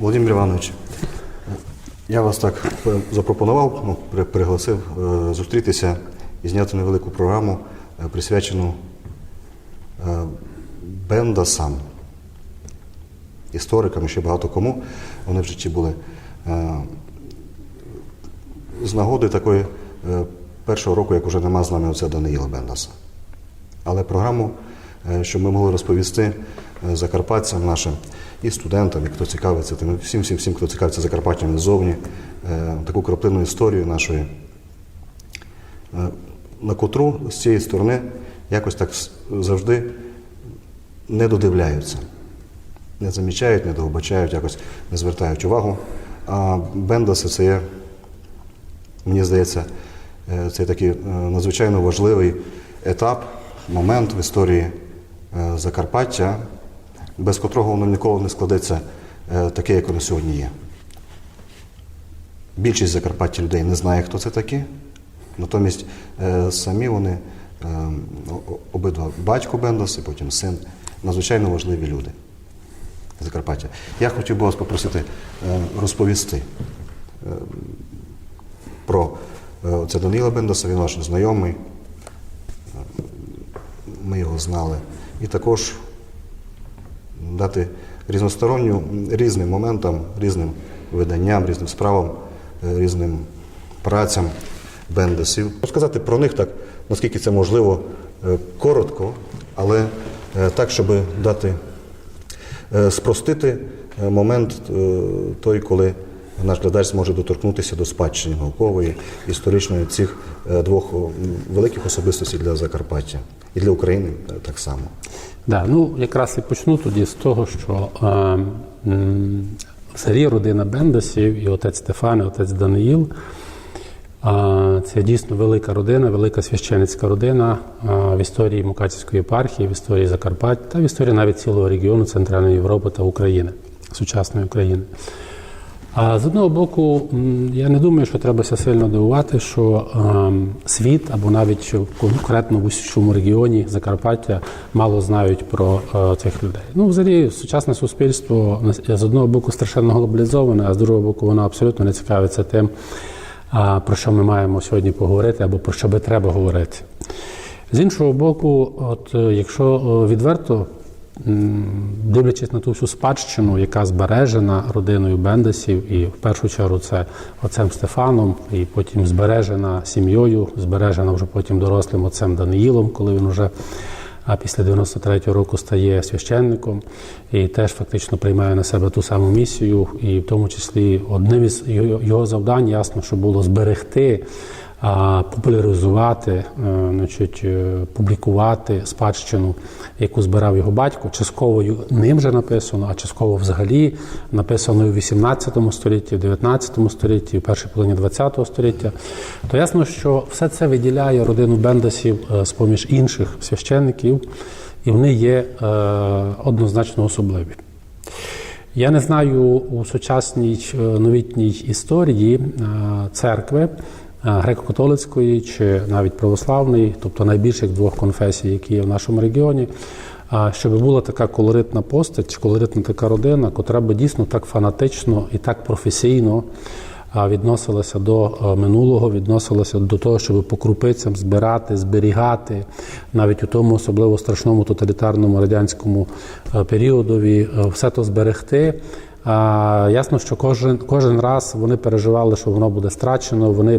Володимир Іванович, я вас так запропонував, пригласив зустрітися і зняти невелику програму, присвячену Бендасам, історикам і ще багато кому. Вони в житті були. З нагоди такої першого року, як вже нема з нами отця Даниїла Бендаса. Але програму, щоб ми могли розповісти закарпатцям нашим і студентам, і хто цікавиться, всім, хто цікавиться Закарпаттям ззовні, таку краплинну історію нашої, на котру з цієї сторони якось так завжди не додивляються, не замічають, не довбачають, якось не звертають увагу. А Бендаси – це є, мені здається, це такий надзвичайно важливий етап, момент в історії Закарпаття, без котрого воно ніколи не складеться таке, як воно сьогодні є. Більшість Закарпаття людей не знає, хто це такі, натомість самі вони, обидва батько Бендас і потім син, надзвичайно важливі люди Закарпаття. Я хотів би вас попросити розповісти про це Даниїла Бендаса, він наш знайомий, ми його знали, і також дати різносторонню, різним моментам, різним виданням, різним справам, різним працям Бендасів. Розказати про них так, наскільки це можливо, коротко, але так, щоб дати, спростити момент той, коли наш глядач зможе доторкнутися до спадщини наукової, історичної цих двох великих особистостей для Закарпаття. І для України так само. Да, якраз і почну тоді з того, що взагалі родина Бендасів, і отець Стефан, і отець Даниїл, це дійсно велика родина, велика священницька родина в історії Мукачівської єпархії, в історії Закарпаття та в історії навіть цілого регіону Центральної Європи та України, сучасної України. А з одного боку, я не думаю, що треба сильно дивувати, що світ, або навіть конкретно в усьому регіоні Закарпаття мало знають про цих людей. Взагалі, сучасне суспільство з одного боку страшенно глобалізоване, а з другого боку воно абсолютно не цікавиться тим, про що ми маємо сьогодні поговорити, або про що би треба говорити. З іншого боку, якщо відверто, дивлячись на ту всю спадщину, яка збережена родиною Бендасів, і в першу чергу це отцем Стефаном, і потім збережена сім'єю, збережена вже потім дорослим отцем Даниїлом, коли він вже після 93-го року стає священником і теж фактично приймає на себе ту саму місію, і в тому числі одним із його завдань, ясно, що було зберегти, популяризувати, публікувати спадщину, яку збирав його батько. Частково ним же написано, а частково взагалі написано у 18 столітті, в 19 столітті, в першій половині 20 століття. То ясно, що все це виділяє родину Бендасів з-поміж інших священників, і вони є однозначно особливі. Я не знаю у сучасній новітній історії церкви, греко-католицької чи навіть православної, тобто найбільших двох конфесій, які є в нашому регіоні, щоб була така колоритна постать, колоритна така родина, котра би дійсно так фанатично і так професійно відносилася до минулого, відносилася до того, щоб по крупицям збирати, зберігати, навіть у тому особливо страшному тоталітарному радянському періодові, все то зберегти. Ясно, що кожен раз вони переживали, що воно буде страчено, вони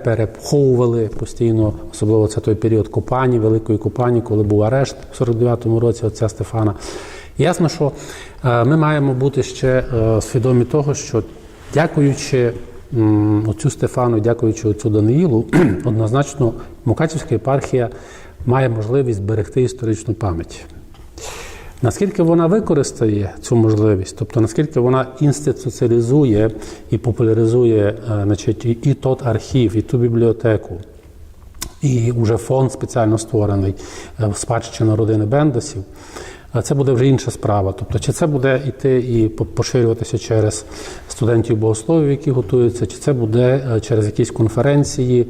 перепховували постійно, особливо це той період Купані, Великої Купані, коли був арешт в 49-му році отця Стефана. Ясно, що ми маємо бути ще свідомі того, що дякуючи отцю Стефану, дякуючи отцю Даниїлу, однозначно Мукачівська єпархія має можливість зберегти історичну пам'ять. Наскільки вона використає цю можливість, тобто наскільки вона інституціалізує і популяризує і той архів, і ту бібліотеку, і вже фонд спеціально створений спадщина родини Бендасів, це буде вже інша справа. Тобто, чи це буде йти і поширюватися через студентів богословів, які готуються, чи це буде через якісь конференції,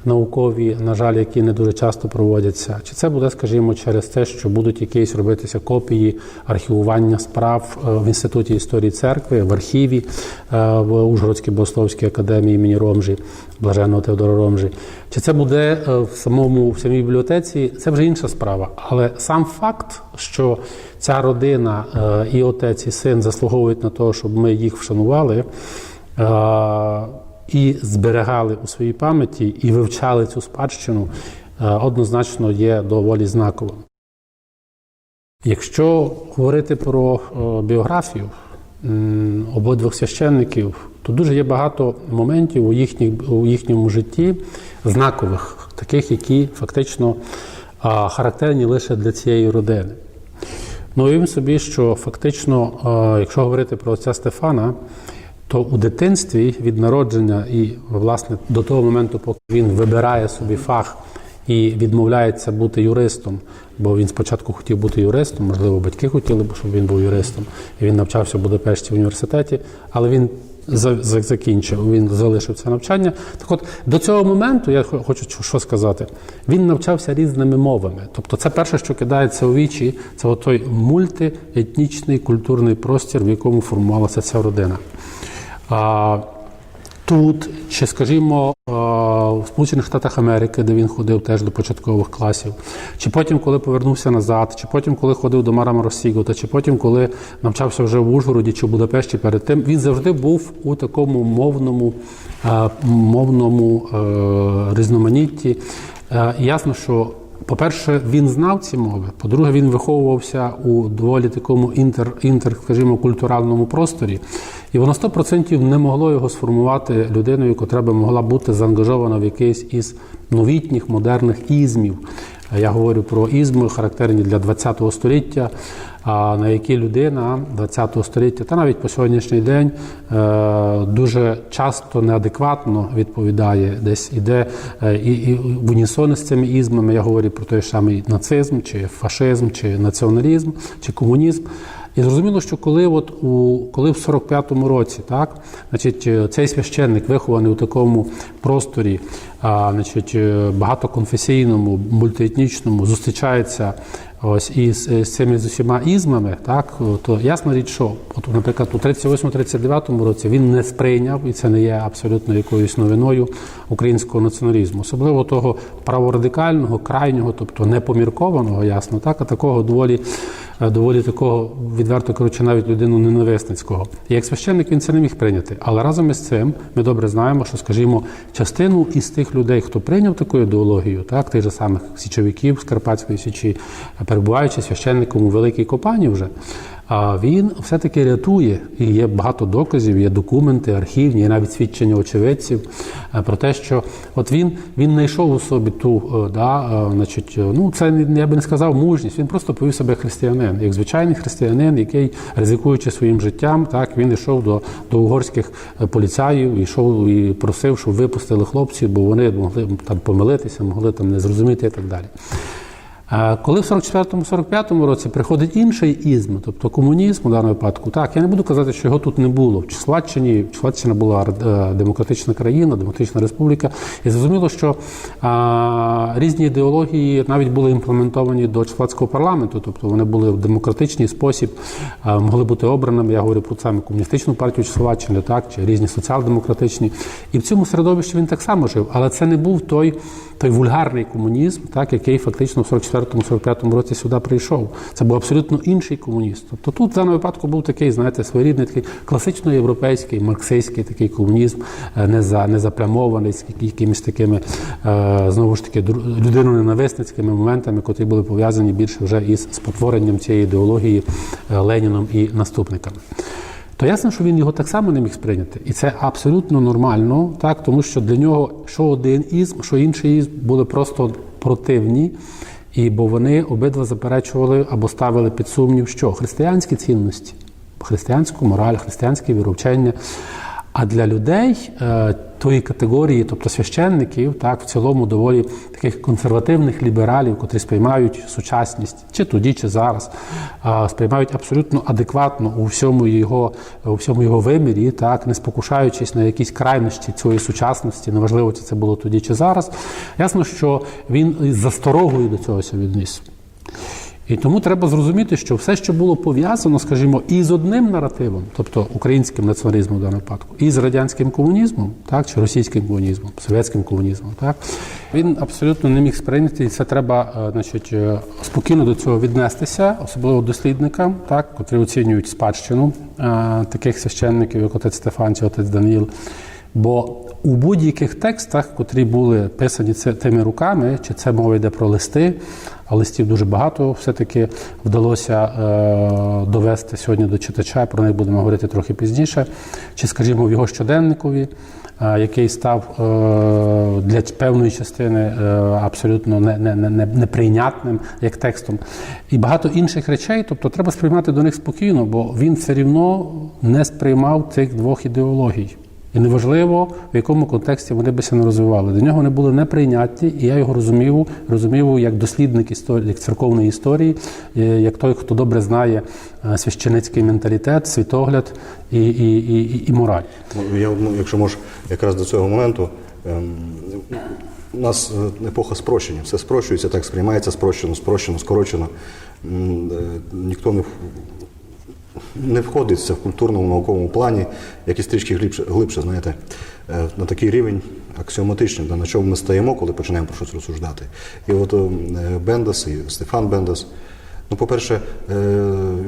наукові, на жаль, які не дуже часто проводяться, чи це буде, скажімо, через те, що будуть якісь робитися копії, архівування справ в Інституті історії церкви, в архіві в Ужгородській богословській академії імені Ромжі, Блаженного Теодора Ромжі. Чи це буде в самій бібліотеці, це вже інша справа. Але сам факт, що ця родина, і отець, і син заслуговують на те, щоб ми їх вшанували, і зберігали у своїй пам'яті, і вивчали цю спадщину, однозначно є доволі знаковим. Якщо говорити про біографію обидвох священників, то дуже є багато моментів у їхньому житті знакових, таких, які фактично характерні лише для цієї родини. Ну, уявимо собі, що фактично, якщо говорити про отця Стефана, то у дитинстві від народження і, власне, до того моменту, поки він вибирає собі фах і відмовляється бути юристом, бо він спочатку хотів бути юристом, можливо, батьки хотіли б, щоб він був юристом, і він навчався в Будапешті в університеті, але він закінчив, він залишив це навчання. Так от, до цього моменту, я хочу що сказати, він навчався різними мовами. Тобто це перше, що кидається у вічі, це той мультиетнічний культурний простір, в якому формувалася ця родина. Тут, чи, скажімо, в Сполучених Штатах Америки, де він ходив теж до початкових класів, чи потім, коли повернувся назад, чи потім, коли ходив до Марама Росігота, чи потім, коли навчався вже в Ужгороді чи в Будапешті перед тим, він завжди був у такому мовному різноманітті. І ясно, що, по-перше, він знав ці мови, по-друге, він виховувався у доволі такому скажімо, культуральному просторі, і воно 100% не могло його сформувати людиною, яка би могла бути заангажована в якийсь із новітніх, модерних ізмів. Я говорю про ізми, характерні для ХХ століття, на які людина ХХ століття, та навіть по сьогоднішній день, дуже часто неадекватно відповідає, десь іде і в унісон з цими ізмами. Я говорю про той самий нацизм, чи фашизм, чи націоналізм, чи комунізм. І зрозуміло, що коли в 45-му році, так, значить, цей священник, вихований у такому просторі, значить, багатоконфесійному, мультиетнічному, зустрічається ось із цими усіма ізмами, так, то ясна річ, що, от, наприклад, у 38-39 році він не сприйняв, і це не є абсолютно якоюсь новиною, українського націоналізму, особливо того праворадикального, крайнього, тобто непоміркованого, ясно, так, а такого доволі такого, відверто кажучи, навіть людину ненависницького. І як священник він це не міг прийняти. Але разом із цим ми добре знаємо, що, скажімо, частину із тих людей, хто прийняв таку ідеологію, так, тих же самих січовиків з Карпатської Січі, перебуваючи священником у Великій Копані вже, він все-таки рятує, і є багато доказів, є документи, архівні, є навіть свідчення очевидців про те, що от він знайшов у собі ту, значить, ну, це, я би не сказав, мужність, він просто повів себе християнин, як звичайний християнин, який, ризикуючи своїм життям, так, він йшов до угорських поліцаїв, йшов і просив, щоб випустили хлопців, бо вони могли там помилитися, могли там не зрозуміти і так далі. Коли в 44-45 році приходить інший ізм, тобто комунізм у даному випадку, так, я не буду казати, що його тут не було. В Словаччина була демократична країна, демократична республіка, і зрозуміло, що різні ідеології навіть були імплементовані до чехословацького парламенту, тобто вони були в демократичний спосіб, могли бути обраними, я говорю про саме комуністичну партію Чехословаччини, так, чи різні соціал-демократичні. І в цьому середовищі він так само жив, але це не був той вульгарний комунізм, так, який фактично в 44-45 році сюди прийшов. Це був абсолютно інший комуніст. Тобто тут в даному випадку був такий, знаєте, своєрідний такий класично європейський, марксистський такий комунізм, не заплямований з якимись такими, знову ж таки, людиноненависницькими моментами, які були пов'язані більше вже із спотворенням цієї ідеології Леніном і наступниками. То ясно, що він його так само не міг сприйняти. І це абсолютно нормально, так, тому що для нього що один ізм, що інший ізм були просто противні, бо вони обидва заперечували або ставили під сумнів, що християнські цінності, християнську мораль, християнське віровчення. А для людей тої категорії, тобто священників, так, в цілому доволі таких консервативних лібералів, котрі сприймають сучасність, чи тоді, чи зараз, сприймають абсолютно адекватно у всьому його вимірі, так, не спокушаючись на якісь крайності цієї сучасності, неважливо, чи це було тоді, чи зараз. Ясно, що він з засторогою до цього відніс. І тому треба зрозуміти, що все, що було пов'язано, скажімо, і з одним наративом, тобто українським націоналізмом в даному випадку, і з радянським комунізмом, так, чи російським комунізмом, совєтським комунізмом, так, він абсолютно не міг сприйняти, і це треба, значить, спокійно до цього віднестися, особливо дослідникам, так, котрі оцінюють спадщину таких священників, як отець Стефан чи отець Даниїл. Бо у будь-яких текстах, котрі були писані тими руками, чи це мова йде про листи, а листів дуже багато все-таки вдалося довести сьогодні до читача, про них будемо говорити трохи пізніше, чи, скажімо, в його щоденникові, який став для певної частини абсолютно неприйнятним як текстом. І багато інших речей, тобто треба сприймати до них спокійно, бо він все рівно не сприймав цих двох ідеологій. І неважливо, в якому контексті вони би не розвивали. До нього вони були неприйнятні, і я його розумів як дослідник історії, як церковної історії, як той, хто добре знає священицький менталітет, світогляд і мораль. Якщо можеш, якраз до цього моменту, у нас епоха спрощення. Все спрощується, так сприймається спрощено, скорочено. Ніхто не входиться в культурному науковому плані, якісь трішки глибше, знаєте, на такий рівень аксіоматичний, на чому ми стаємо, коли починаємо про щось розсуждати. І от Бендас, і Стефан Бендас, ну, по-перше,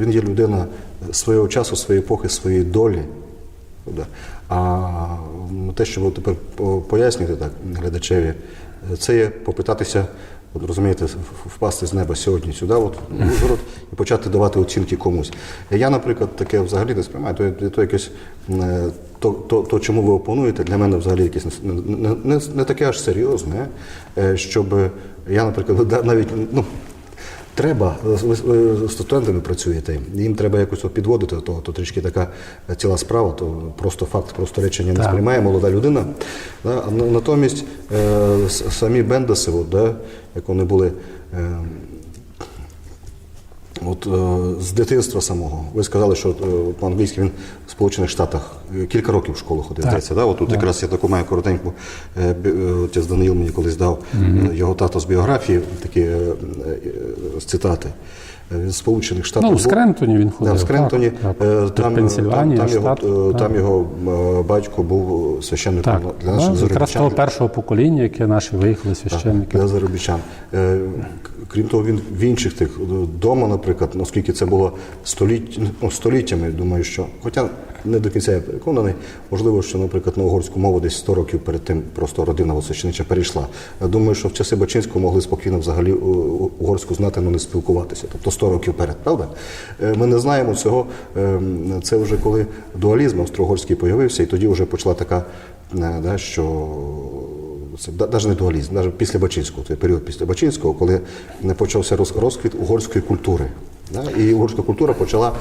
він є людина свого часу, своєї епохи, своєї долі. А те, що ви тепер пояснюєте так глядачеві, це є попитатися, от, розумієте, впасти з неба сьогодні сюди, от, в Ужгород, і почати давати оцінки комусь. Я, наприклад, таке взагалі не сприймаю. То якесь, то, чому ви опонуєте, для мене взагалі якесь не таке аж серйозне, щоб я, наприклад, навіть, треба, ви з студентами працюєте, їм треба якось підводити, то трішки така ціла справа, то просто факт, просто речення не сприймає молода людина. Да? А натомість самі Бендаси, як вони були з дитинства самого. Ви сказали, що по-англійськи він в Сполучених Штатах кілька років в школу ходив. Да? Тут якраз я таку маю коротеньку, отець Даниїл мені колись дав його тато з біографії, такі цитати. З Сполучених Штатів. В Скрентоні він ходив. В Скрентоні. Там його батько був священником для наших заробітчан. Якраз того першого покоління, яке наші виїхали священники. Для заробітчан. Крім того, він в інших тих, вдома, наприклад, оскільки це було століттями, думаю, що, хоча не до кінця я переконаний, можливо, що, наприклад, на угорську мову десь 100 років перед тим просто родина священича перейшла. Я думаю, що в часи Бачинського могли спокійно взагалі угорську знати, але не спілкуватися. Тобто 100 років перед, правда? Ми не знаємо цього. Це вже коли дуалізм австро-угорський появився, і тоді вже почала така, що це навіть не дуалізм, навіть після Бачинського, той період після Бачинського, коли не почався розквіт угорської культури. І угорська культура почала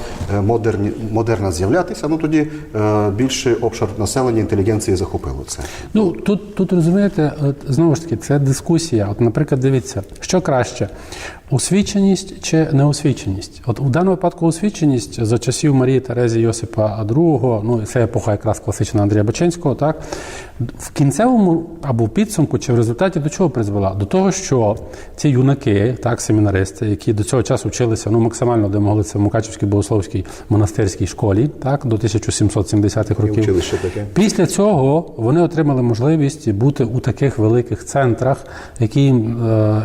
модерно з'являтися, тоді більший обшар населення, інтелігенції захопило це. Тут розумієте, знову ж таки, це дискусія. От, наприклад, дивіться, що краще, освіченість чи неосвіченість? От у даному випадку освіченість за часів Марії Терезії Йосипа II, це епоха якраз класична Андрія Бачинського, так, в кінцевому або в підсумку, чи в результаті до чого призвела? До того, що ці юнаки, так, семінаристи, які до цього часу вчилися, максимально, де могли, це в Мукачівській богословській монастирській школі, так, до 1770-х років. Після цього вони отримали можливість бути у таких великих центрах, які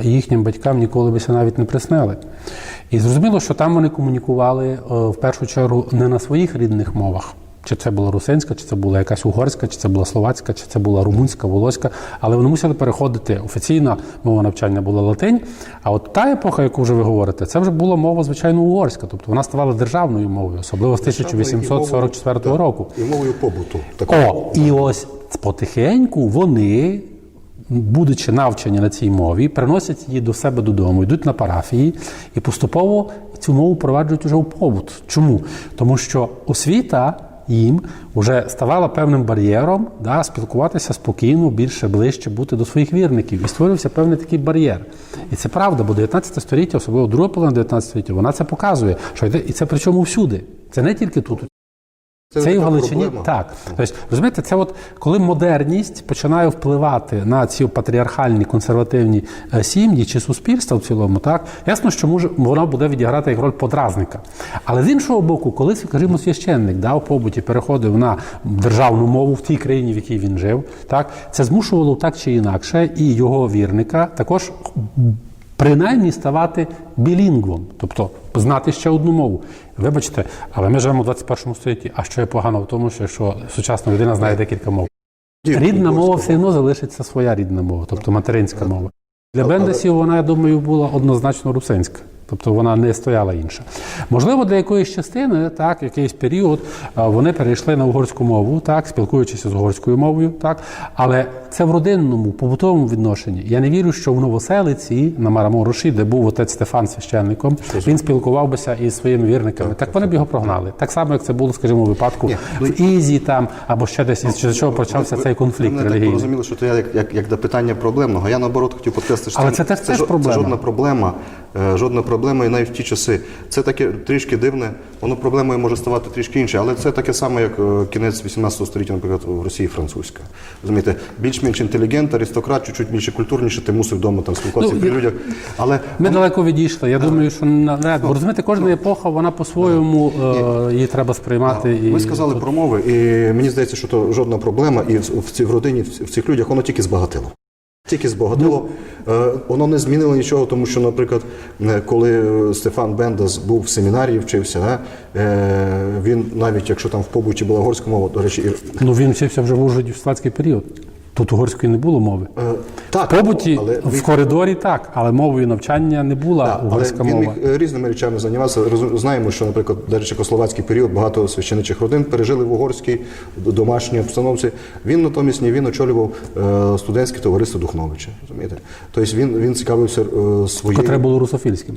їхнім батькам ніколи б навіть не приснили. І зрозуміло, що там вони комунікували в першу чергу не на своїх рідних мовах. Чи це була русинська, чи це була якась угорська, чи це була словацька, чи це була румунська, волоська. Але вони мусили переходити. Офіційна мова навчання була латинь. А от та епоха, яку вже ви говорите, це вже була мова, звичайно, угорська. Тобто вона ставала державною мовою, особливо з 1844 року. І мовою побуту. І ось потихеньку вони, будучи навчені на цій мові, приносять її до себе додому, йдуть на парафії і поступово цю мову впроваджують уже у побут. Чому? Тому що освіта їм вже ставала певним бар'єром, да, спілкуватися спокійно, більше, ближче бути до своїх вірників. І створився певний такий бар'єр. І це правда, бо 19 століття, особливо друга половина 19 століття, вона це показує, що йде, і це причому всюди. Це не тільки тут. Це і в Галичині. Проблема. Так. Тобто, розумієте, це от коли модерність починає впливати на ці патріархальні, консервативні сім'ї чи суспільства в цілому, так, ясно, що вона буде відіграти як роль подразника. Але з іншого боку, коли, скажімо, священник, да, у побуті переходив на державну мову в тій країні, в якій він жив, так, це змушувало так чи інакше і його вірника також принаймні ставати білінгвом, тобто знати ще одну мову. Вибачте, але ми живемо в 21 столітті, а що є погано в тому, що сучасна людина знає декілька мов. Рідна мова все одно залишиться своя рідна мова, тобто материнська мова. Для бендесів вона, я думаю, була однозначно русинська. Тобто вона не стояла інша. Можливо, для якоїсь частини, так, якийсь період, вони перейшли на угорську мову, так, спілкуючись з угорською мовою, так, але це в родинному, побутовому відношенні. Я не вірю, що в Новоселиці, на Марамороші, де був отець Стефан священником, він спілкувався із своїми вірниками. Так вони б його прогнали. Так само, як це було, скажімо, у випадку в Ізі там, або ще десь, із чого почався цей конфлікт релігійний. Ви розуміли, що це як до питання проблемного. Я, наоборот, хотів підкреслити, що але це теж проблема. Це жодна проблема, і навіть в ті часи. Це таке трішки дивне, воно проблемою може ставати трішки інше, але це таке саме, як кінець 18 століття, наприклад, в Росії французька. Розумієте, більш-менш інтелігент, аристократ, чуть-чуть більше культурніше, ти мусив вдома там спілкуватися при людях. Але ми далеко відійшли. Я думаю, що бо розумієте, кожна епоха, вона по-своєму її треба сприймати. Ви сказали про мови, і мені здається, що то жодна проблема, і в родині, в цих людях, воно тільки збагатило. Тільки збагатило, воно не змінило нічого, тому що, наприклад, коли Стефан Бендас був в семінарії, вчився, він навіть, якщо там в побуті була угорська мова, до речі... Він вчився вже в Ужгороді в словацький період. Тут угорської не було мови. Так, в побуті, в коридорі так, але мовою навчання не була угорська мова. Він міг різними речами займатися. Знаємо, що, наприклад, навіть чехословацький період багато священичих родин пережили в угорській домашній обстановці. Він натомість він очолював студентське товариство Духновича. Розумієте? Тобто він цікавився своєю... Котре було русофільським.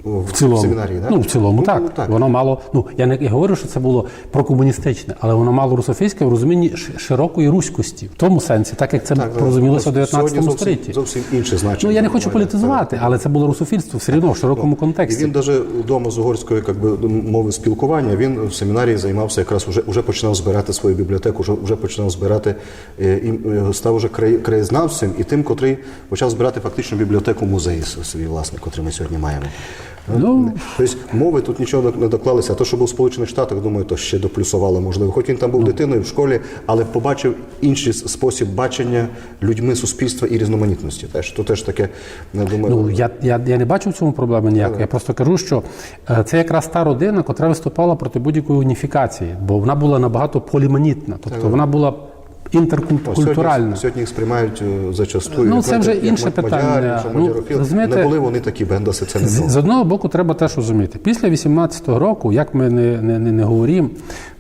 В цілому. В семінарії, так? В цілому, так. Воно мало, я не говорю, що це було прокомуністичне, але воно мало русофільське в розумінні широкої руськості. В тому сенсі, так як це розумілося в 19 столітті. Зовсім інше значення. Я не хочу політизувати, але це було русофільство все одно в широкому контексті. І він навіть вдома з угорської мови спілкування, він в семінарії займався якраз, уже починав збирати свою бібліотеку, вже починав збирати, став уже краєзнавцем і тим, котрий почав збирати фактично бібліотеку музею свій власний, котрий ми сьогодні маємо. Тобто мови тут нічого не доклалися, а то, що був в Сполучених Штатах, думаю, то ще доплюсувало, можливо. Хоч він там був дитиною в школі, але побачив інший спосіб бачення людьми суспільства і різноманітності. То теж таке, я думаю... Я не бачу в цьому проблеми ніякої. Я просто кажу, що це якраз та родина, котра виступала проти будь-якої уніфікації, бо вона була набагато поліманітна, тобто вона була інтеркультуральна. Сьогодні їх сприймають зачастую. Це вже інше питання. Не були вони такі бендаси, це не то. З одного боку, треба теж розуміти. Після 18-го року, як ми не говоримо,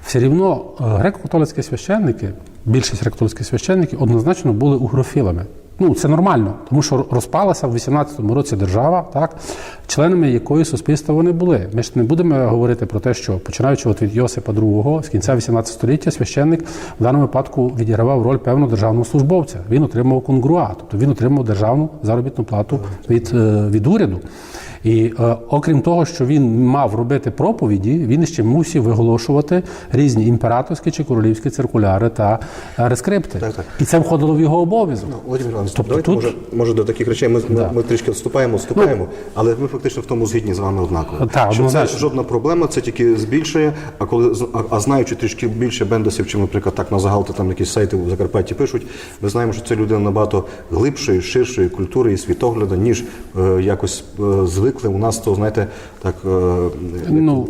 все рівно греко-католицькі священники, більшість греко-католицьких священників однозначно були угрофілами. Це нормально, тому що розпалася в 18-му році держава, так, членами якої суспільства вони були. Ми ж не будемо говорити про те, що починаючи від Йосипа II, з кінця 18 століття, священник в даному випадку відігравав роль певного державного службовця. Він отримав конгруа, тобто він отримав державну заробітну плату від уряду. І окрім того, що він мав робити проповіді, він ще мусив виголошувати різні імператорські чи королівські циркуляри та рескрипти. Так. І це входило в його обов'язок. Володимир Іванович, давайте, може до таких речей ми трішки відступаємо, але ми фактично в тому згідні з вами однаково. Що це жодна проблема, це тільки збільшує, а знаючи трішки більше бендасів, чим, наприклад, так на загал, там якісь сайти в Закарпатті пишуть, ми знаємо, що це людина набагато глибшої, ширшої культури і світогляду, ніж якось звикли у нас, то, знаєте, так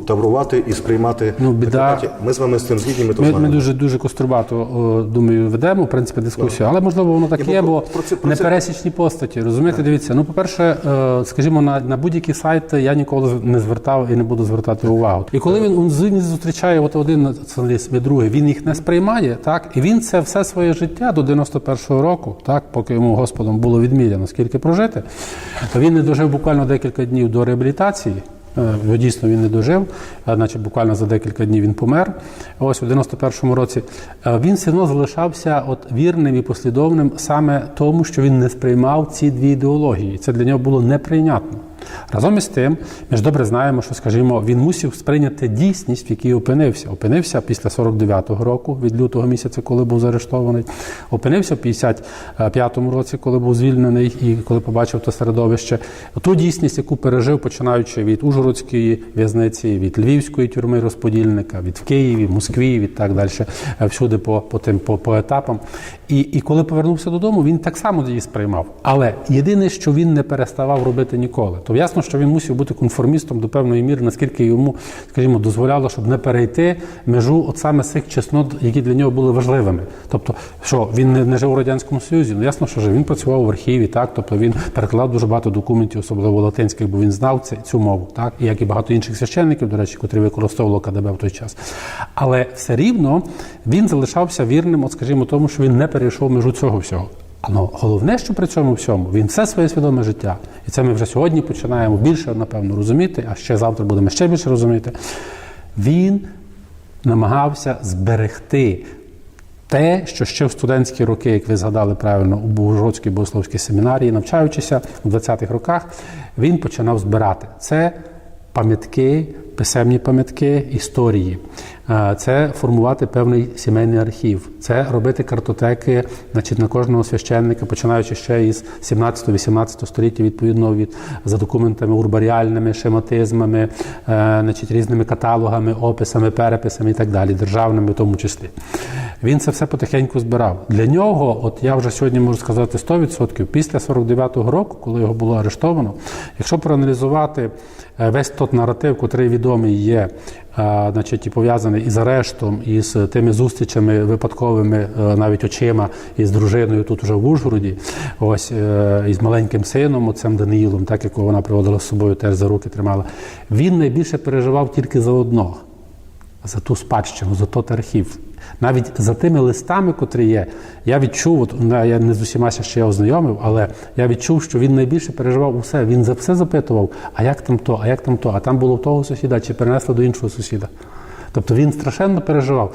таврувати і сприймати. Біда. Ми з вами з цим згідні. Ми дуже кострубато, думаю, ведемо, в принципі, дискусію. Але, можливо, воно так є, бо непересічні постаті. Розумієте, дивіться, по-перше, скажімо, на будь-які сайти я ніколи не звертав і не буду звертати увагу. І коли він зустрічає один націоналіст від другий, він їх не сприймає, так, і він це все своє життя до 91-го року, так, поки йому Господом було відміряно, скільки прожити, то він не дожив буквально декілька днів до реабілітації, Дійсно, він не дожив, значить буквально за декілька днів він помер. Ось у 91-му році. Він все одно залишався вірним і послідовним саме тому, що він не сприймав ці дві ідеології. Це для нього було неприйнятно. Разом із тим, ми ж добре знаємо, що, скажімо, він мусив сприйняти дійсність, в якій опинився. Опинився після 49-го року, від лютого місяця, коли був заарештований. Опинився в 55-му році, коли був звільнений і коли побачив те середовище. Ту дійсність, яку пережив, починаючи від Ужгородської в'язниці, від Львівської тюрми розподільника, від в Києві, Москві, від так далі, всюди по етапам. І коли повернувся додому, він так само її сприймав. Але єдине, що він не переставав робити ніколи. То ясно, що він мусив бути конформістом до певної міри, наскільки йому, скажімо, дозволяло, щоб не перейти межу от саме цих чеснот, які для нього були важливими. Тобто, що він не жив у Радянському Союзі, ну ясно, що жив. Він працював в архіві, так, тобто він перекладав дуже багато документів, особливо латинських, бо він знав цю мову, так, і як і багато інших священників, до речі, котрі використовували КДБ в той час. Але все рівно він залишався вірним, от скажімо, тому, що він не перейшов межу цього всього. Але головне, що при цьому всьому, він все своє свідоме життя, і це ми вже сьогодні починаємо більше, напевно, розуміти, а ще завтра будемо ще більше розуміти, він намагався зберегти те, що ще в студентські роки, як ви згадали правильно, у Ужгородській богословській семінарії, навчаючися у 20-х роках, він починав збирати. Це пам'ятки, писемні пам'ятки, історії. Це формувати певний сімейний архів. Це робити картотеки, значить, на кожного священника, починаючи ще із 17-18 століття, відповідно, за документами урбаріальними, шематизмами, значить, різними каталогами, описами, переписами і так далі, державними в тому числі. Він це все потихеньку збирав. Для нього, от я вже сьогодні можу сказати 100%, після 49-го року, коли його було арештовано, якщо проаналізувати весь той наратив, котрий відомий є, значить, і пов'язаний із арештом, і з тими зустрічами випадковими, навіть очима, із дружиною тут уже в Ужгороді, ось, із маленьким сином, отцем Даниїлом, так, якого вона приводила з собою, теж за руки тримала, він найбільше переживав тільки за одного, за ту спадщину, за той архів. Навіть за тими листами, котрі є, я відчув, я не з усіма ще ознайомив, але я відчув, що він найбільше переживав усе. Він за все запитував, а як там то, а як там то, а там було в того сусіда, чи перенесли до іншого сусіда. Тобто він страшенно переживав.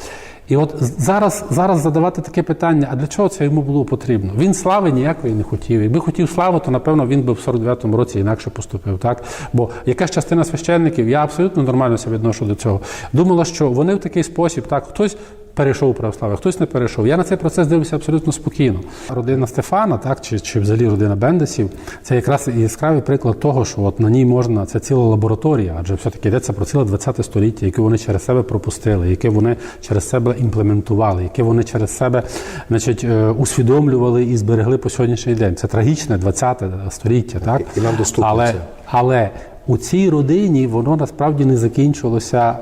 І от зараз задавати таке питання, а для чого це йому було потрібно? Він слави ніякої не хотів. Якби хотів славу, то, напевно, він би в 49-му році інакше поступив. Так? Бо якась частина священників, я абсолютно нормально себе відношу до цього, думала, що вони в такий спосіб, так, хтось перейшов у православ'я, хтось не перейшов. Я на цей процес дивлюся абсолютно спокійно. Родина Стефана, так, чи взагалі родина Бендесів, це якраз яскравий приклад того, що от на ній можна, це ціла лабораторія, адже все-таки йдеться про ціле 20-те століття, яке вони через себе пропустили, яке вони через себе імплементували, яке вони через себе, значить, усвідомлювали і зберегли по сьогоднішній день. Це трагічне 20-те століття, так? І нам доступно це. Але у цій родині воно насправді не закінчилося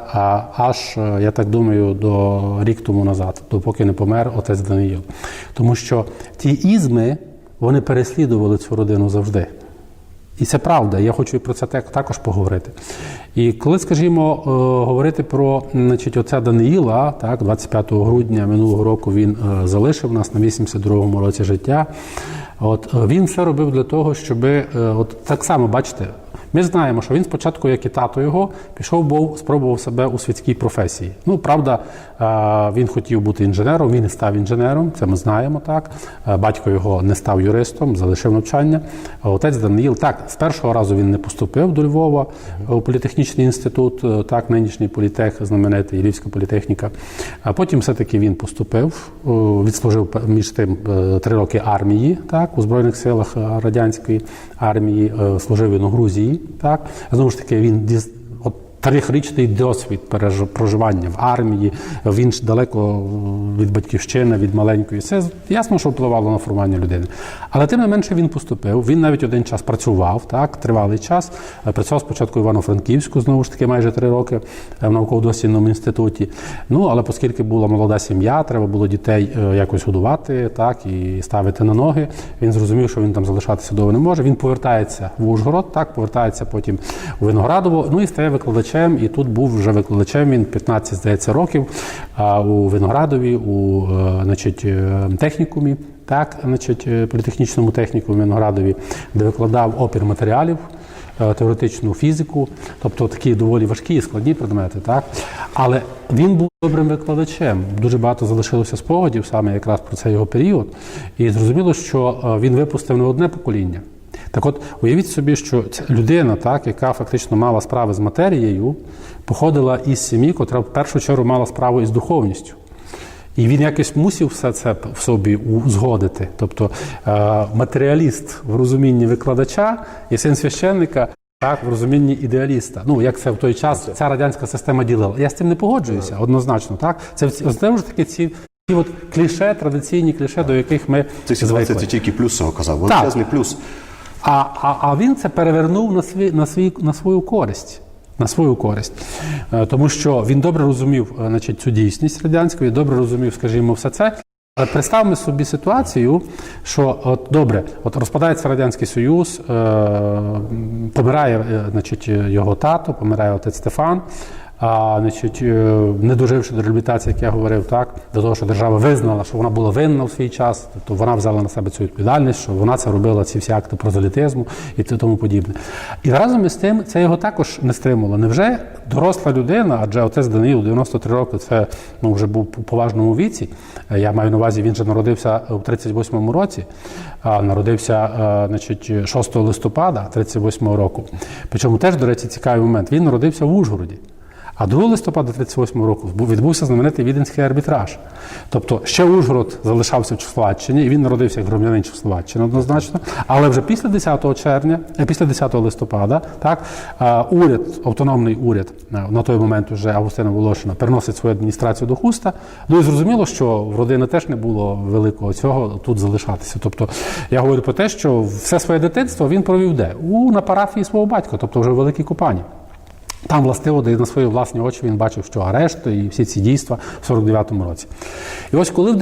аж, я так думаю, до рік тому назад, допоки не помер отець Даниїл. Тому що ті ізми, вони переслідували цю родину завжди. І це правда, я хочу і про це також поговорити. І коли, скажімо, говорити про, значить, отця Даниїла, так, 25 грудня минулого року він залишив нас на 82-му році життя, от, він все робив для того, щоб, от так само, бачите, ми знаємо, що він спочатку, як і тато його, спробував себе у світській професії. Ну, правда, він хотів бути інженером, він не став інженером, це ми знаємо, так. Батько його не став юристом, залишив навчання. Отець Даниїл, так, з першого разу він не поступив до Львова у політехнічний інститут, так, нинішній політех, знаменитий, Львівська політехніка. А потім все-таки він поступив, відслужив між тим 3 роки армії, так, у Збройних силах радянської армії, служив він у Грузії. Так, знову ж таки, він 3-річний досвід проживання в армії, він ж далеко від батьківщини, від маленької. Це ясно, що впливало на формування людини. Але тим не менше він поступив, він навіть один час працював, так, тривалий час. Працював спочатку в Івано-Франківську, знову ж таки, майже 3 роки в науково-дослідному інституті. Ну, але оскільки була молода сім'я, треба було дітей якось годувати, так, і ставити на ноги. Він зрозумів, що він там залишатися довго не може. Він повертається в Ужгород, так, повертається потім у Виноградово, ну і стає викладачем. І тут був вже викладачем, він 15, здається, років у Виноградові, у, значить, технікумі, так, значить, політехнічному технікумі в Виноградові, де викладав опір матеріалів. теоретичну фізику, тобто такі доволі важкі і складні предмети. Так? Але він був добрим викладачем. Дуже багато залишилося спогадів саме якраз про цей його період. І зрозуміло, що він випустив не одне покоління. Так от, уявіть собі, що ця людина, так, яка фактично мала справи з матерією, походила із сім'ї, котра в першу чергу мала справу із духовністю. І він якось мусив все це в собі узгодити. Тобто матеріаліст в розумінні викладача і син священника так, в розумінні ідеаліста. Ну, як це в той час ця радянська система ділила. Я з цим не погоджуюся, однозначно. Так? Це знову ж таки ці от кліше, традиційні кліше, до яких ми Ця ситуація це тільки плюс, казав, величезний плюс. А він це перевернув на свою користь. На свою користь. Тому що він добре розумів, значить, цю дійсність радянську, і добре розумів, скажімо, все це. Але представимо собі ситуацію, що добре, розпадається Радянський Союз, помирає, значить, його тато, помирає отець Стефан, значить, не доживши до реабілітації, як я говорив, так, до того, що держава визнала, що вона була винна в свій час, тобто вона взяла на себе цю відповідальність, що вона це робила, ці всі акти прозелітизму і тому подібне. І разом із тим це його також не стримувало. Невже доросла людина, адже отець Даниїл, 93 роки, це вже був у поважному віці, я маю на увазі, він же народився у 38-му році, народився, значить, 6 листопада 38-го року. Причому теж, до речі, цікавий момент, він народився в Ужгороді. А 2 листопада 1938 року відбувся знаменитий Віденський арбітраж. Тобто ще Ужгород залишався в Чехословаччині, і він народився як громадянин Чехословаччини однозначно, але вже після 10 листопада, так, уряд, автономний уряд, на той момент вже Августина Волошина, переносить свою адміністрацію до Хуста. Ну і зрозуміло, що в родини теж не було великого цього тут залишатися. Тобто я говорю про те, що все своє дитинство він провів де? На парафії свого батька, тобто вже в Великій Купані. Там, властиво, де на свої власні очі він бачив, що арешт і всі ці дійства в 49-му році. І ось коли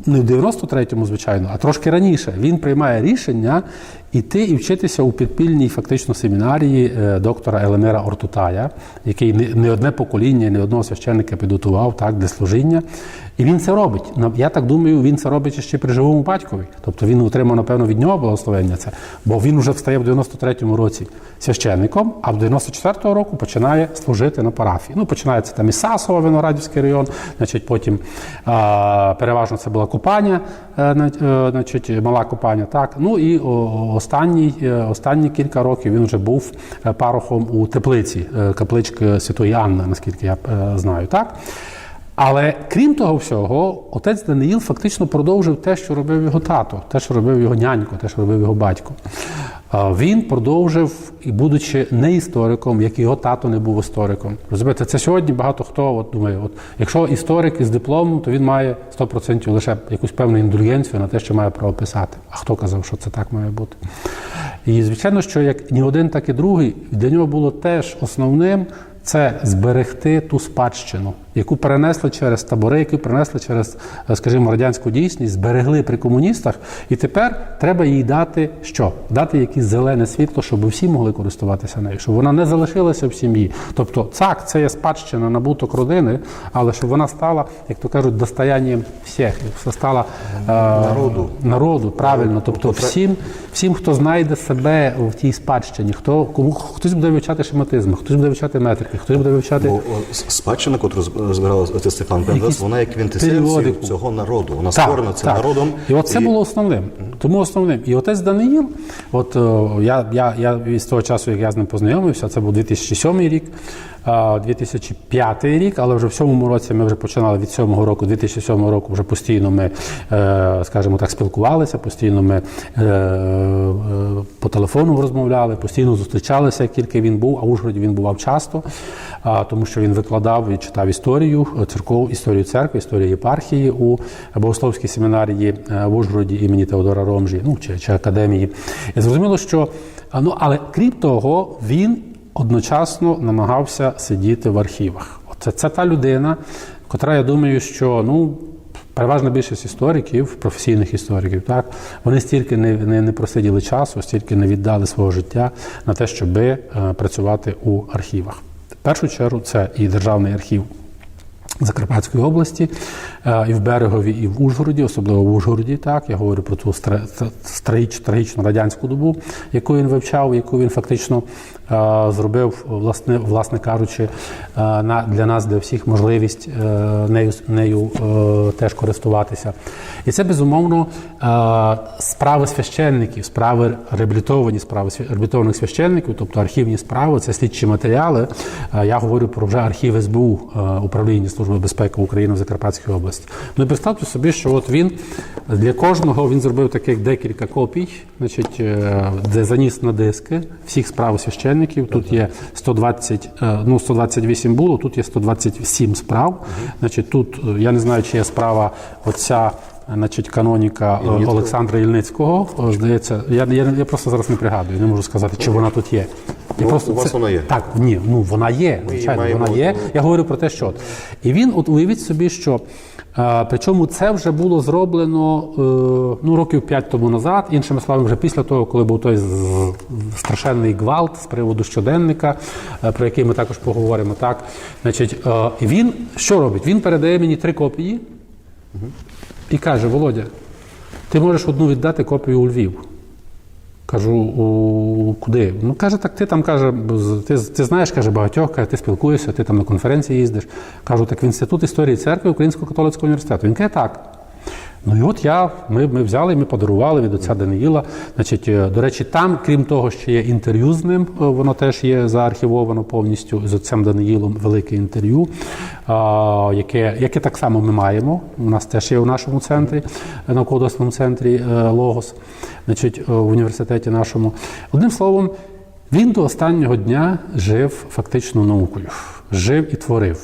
не в 93-му, звичайно, а трошки раніше, він приймає рішення іти і вчитися у підпільній фактично семінарії доктора Елемира Ортутая, який не одне покоління, не одного священника підготував так, для служіння. І він це робить. Я так думаю, він це робить ще при живому батькові. Тобто він отримав, напевно, від нього благословення це. Бо він вже встає в 93-му році священником, а в 94-го року починає служити на парафії. Ну, починається там із Сасова, Виноградівський район, значить, потім переважно це була Купаня, значить, Мала Купаня, так. Ну і останні кілька років він вже був парохом у Теплиці, каплички Святої Анни, наскільки я знаю, так. Але крім того всього, отець Даниїл фактично продовжив те, що робив його тато, те, що робив його нянько, те, що робив його батько. Він продовжив, і будучи не істориком, як і його тато не був істориком. Розумієте, це сьогодні багато хто думає, якщо історик із дипломом, то він має 100% лише якусь певну індульгенцію на те, що має право писати. А хто казав, що це так має бути? І звичайно, що як ні один, так і другий, для нього було теж основним це зберегти ту спадщину, яку перенесли через табори, яку перенесли через, скажімо, радянську дійсність, зберегли при комуністах, і тепер треба їй дати що? Дати якесь зелене світло, щоб всі могли користуватися нею, щоб вона не залишилася в сім'ї. Тобто, так, це є спадщина, набуток родини, але щоб вона стала, як то кажуть, достоянням всіх, стала народу, правильно. Тобто всім, хто знайде себе в тій спадщині, хтось буде вивчати шематизм, хтось буде вивчати метрики, хтось буде вивчати... Бо спадщина, яку збирав отець Стефан Бендас, вона є квінтесенцією цього народу. Вона створена цим народом. І от це було основним. Тому основним. І отець Даниїл, я з того часу, як я з ним познайомився, це був 2007 рік, 2005 рік, але вже в 7-му році ми вже починали від 7-го року, 2007 року вже постійно ми, скажімо так, спілкувалися, постійно ми по телефону розмовляли, постійно зустрічалися, як тільки він був, а в Ужгороді він бував часто, тому що він викладав і читав історію церкви, історію єпархії у Богословській семінарії в Ужгороді імені Теодора Ромжі, чи академії. І зрозуміло, що, але крім того, він одночасно намагався сидіти в архівах. Це та людина, котра, я думаю, що, переважна більшість істориків, професійних істориків, так, вони стільки не просиділи часу, стільки не віддали свого життя на те, щоб працювати у архівах. В першу чергу це і Державний архів Закарпатської області, і в Берегові, і в Ужгороді, особливо в Ужгороді, так, я говорю про ту трагічну радянську добу, яку він вивчав, яку він фактично зробив, власне кажучи, для нас, для всіх, можливість нею теж користуватися. І це, безумовно, справи священників, справи реабілітованих священників, тобто архівні справи, це слідчі матеріали. Я говорю про вже архів СБУ, Управління Служби безпеки України в Закарпатській області. Ну і представте собі, що от він для кожного він зробив таких декілька копій, значить, де заніс на диски всіх справ священників. Тут є 128 було, тут є 127 справ. Значить, тут, я не знаю, чи є справа оця, значить, каноніка Олександра Ільницького. Здається, я просто зараз не пригадую, не можу сказати, чи вона тут є. У вас вона є? Так, ні, вона є, звичайно, вона є. Я говорю про те, що. І він, от уявіть собі, що причому це вже було зроблено років 5 тому назад, іншими словами, вже після того, коли був той страшенний гвалт з приводу щоденника, про який ми також поговоримо. Так? Значить, і він що робить? Він передає мені 3 копії і каже: Володя, ти можеш одну віддати копію у Львів. Кажу, куди? Ну, каже, так ти там, каже, ти знаєш, каже, багатьох, каже, ти спілкуєшся, ти там на конференції їздиш. Кажу, так в Інститут історії церкви Українського католицького університету. Він каже, так. Ну і от ми взяли і ми подарували від отця Даниїла. Значить, до речі, там, крім того, що є інтерв'ю з ним, воно теж є заархівовано повністю з отцем Даниїлом, велике інтерв'ю, яке так само ми маємо. У нас теж є в нашому центрі, науково-дослідному центрі Логос, значить, в університеті нашому. Одним словом, він до останнього дня жив фактично наукою. Жив і творив.